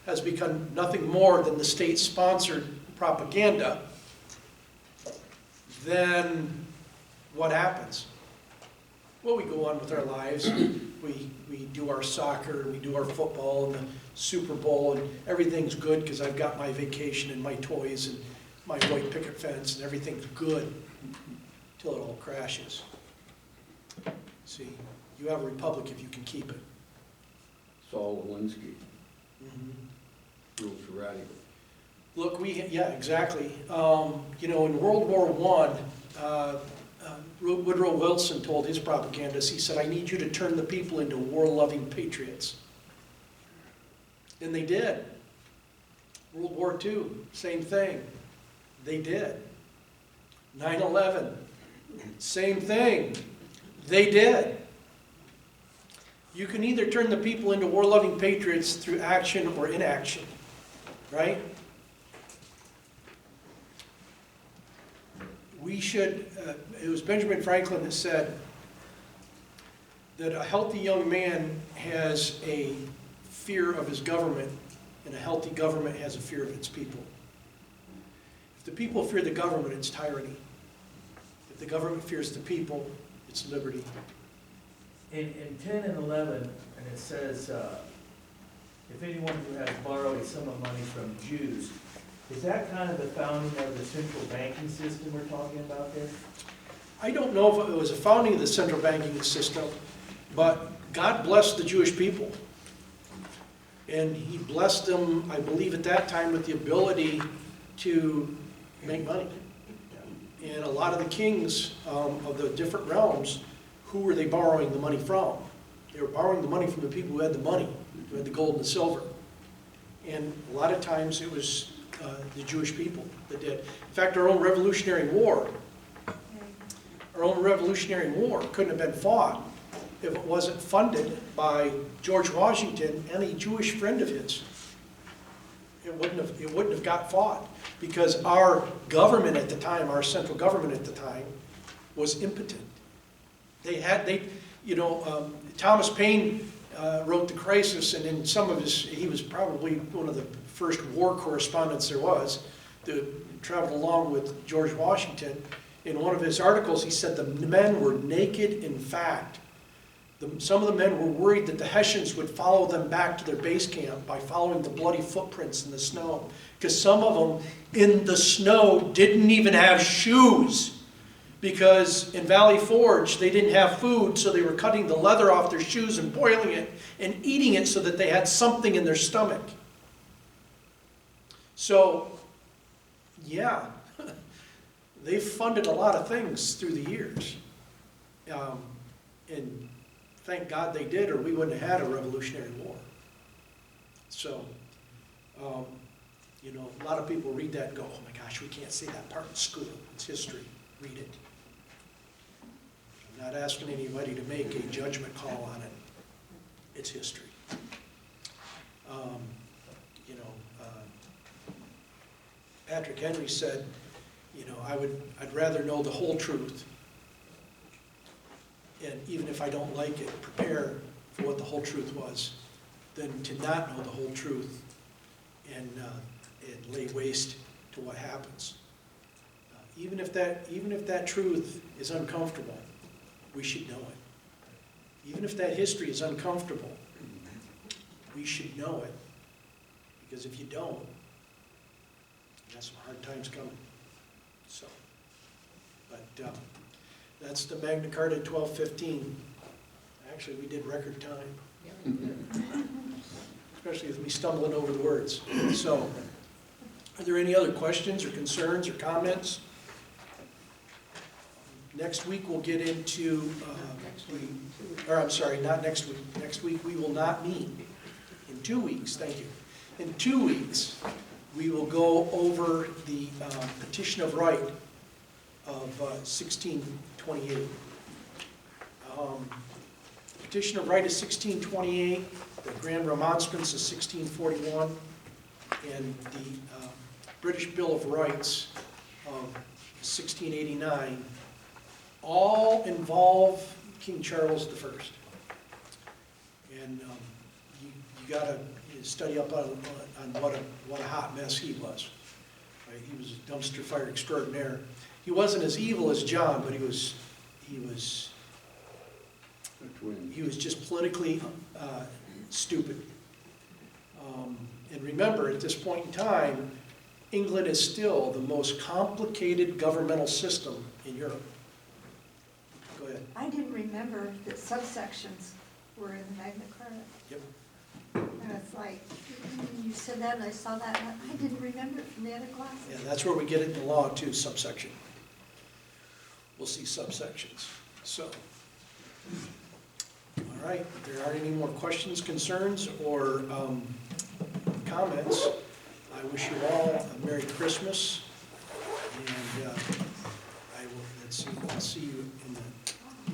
has become nothing more than the state-sponsored propaganda, then what happens? Well, we go on with our lives. We do our soccer, we do our football and the Super Bowl, and everything's good because I've got my vacation and my toys and my white picket fence, and everything's good till it all crashes. See, you have a republic if you can keep it. Saul Alinsky. Rules are radical. Look, yeah, exactly. You know, in World War I, Woodrow Wilson told his propagandists, he said, I need you to turn the people into war-loving patriots. And they did. World War II, same thing. They did. 9/11, same thing. They did. You can either turn the people into war-loving patriots through action or inaction, right? We should, it was Benjamin Franklin that said that a healthy young man has a fear of his government, and a healthy government has a fear of its people. If the people fear the government, it's tyranny. If the government fears the people, it's liberty. In 10 and 11, and it says, if anyone who has borrowed a sum of money from Jews, is that kind of the founding of the central banking system we're talking about there? I don't know if it was a founding of the central banking system, but God blessed the Jewish people. And he blessed them, I believe at that time, with the ability to make money. And a lot of the kings of the different realms, who were they borrowing the money from? They were borrowing the money from the people who had the money, who had the gold and the silver. And a lot of times it was the Jewish people that did. In fact, our own Revolutionary War couldn't have been fought if it wasn't funded by George Washington and a Jewish friend of his. It wouldn't have got fought because our government at the time, our central government at the time, was impotent. Thomas Paine wrote The Crisis, and in some of he was probably one of the first war correspondents there was that traveled along with George Washington. In one of his articles, he said the men were naked in fact. Some of the men were worried that the Hessians would follow them back to their base camp by following the bloody footprints in the snow. Because some of them in the snow didn't even have shoes. Because in Valley Forge, they didn't have food, so they were cutting the leather off their shoes and boiling it and eating it so that they had something in their stomach. So, yeah, they've funded a lot of things through the years. And thank God they did, or we wouldn't have had a Revolutionary War. So, a lot of people read that and go, oh my gosh, we can't say that part in school. It's history. Read it. I'm not asking anybody to make a judgment call on it. It's history. Patrick Henry said, I'd rather know the whole truth, and even if I don't like it, prepare for what the whole truth was, than to not know the whole truth and lay waste to what happens. Even if that truth is uncomfortable, we should know it. Even if that history is uncomfortable, we should know it. Because if you don't, you got some hard times coming. So, but that's the Magna Carta 1215. Actually, we did record time. Especially with me stumbling over the words. So, are there any other questions or concerns or comments? Next week we'll get into, not next week. Next week we will not meet. In 2 weeks, thank you. In 2 weeks, we will go over the Petition of Right of 1628. Petition of Right is 1628, the Grand Remonstrance is 1641, and the British Bill of Rights of 1689 all involve King Charles I. And you gotta, study up on what a hot mess he was. Right? He was a dumpster fire extraordinaire. He wasn't as evil as John, but he was A twin. he was just politically stupid. And remember, at this point in time, England is still the most complicated governmental system in Europe. Go ahead. I didn't remember that subsections were in the Magna Carta. Yep. And it's like, you said that and I saw that, and I didn't remember it from the other classes. Yeah, that's where we get it in the law too, subsection. We'll see subsections, so. All right, if there aren't any more questions, concerns, or comments, I wish you all a Merry Christmas, and I will, I'll see you in the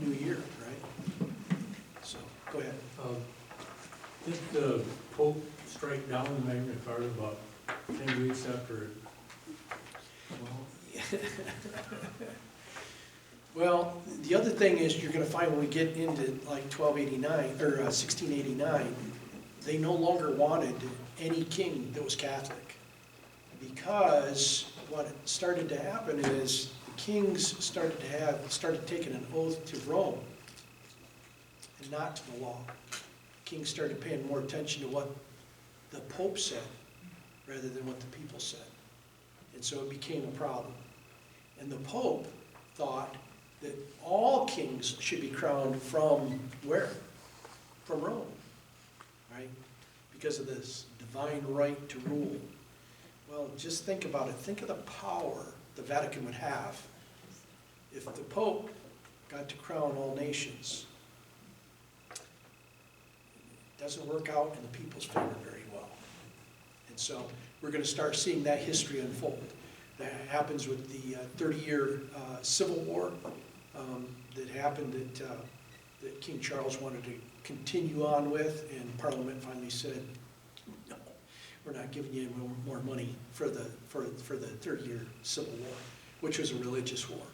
new year, right? So, go ahead. Did the Pope strike down the Magna Carta about 10 weeks after it? Well, the other thing is, you're gonna find when we get into like 1289, or 1689, they no longer wanted any king that was Catholic. Because what started to happen is, the kings started taking an oath to Rome, and not to the law. Kings started paying more attention to what the Pope said, rather than what the people said. And so it became a problem. And the Pope thought that all kings should be crowned from where? From Rome, right? Because of this divine right to rule. Well, just think about it. Think of the power the Vatican would have if the Pope got to crown all nations. It doesn't work out in the people's favor very well. And so we're going to start seeing that history unfold. That happens with the 30-year Civil War that happened that King Charles wanted to continue on with, and Parliament finally said, no, we're not giving you any more money for the 30-year Civil War, which was a religious war.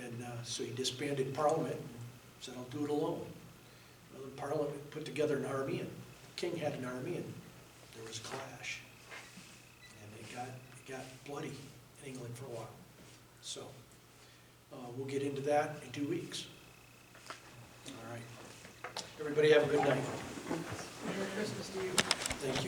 And so he disbanded Parliament and said, I'll do it alone. Well, the Parliament put together an army, and the king had an army, and there was a clash. And it got bloody in England for a while. So we'll get into that in 2 weeks. All right. Everybody have a good night. Merry Christmas to you. Thank you.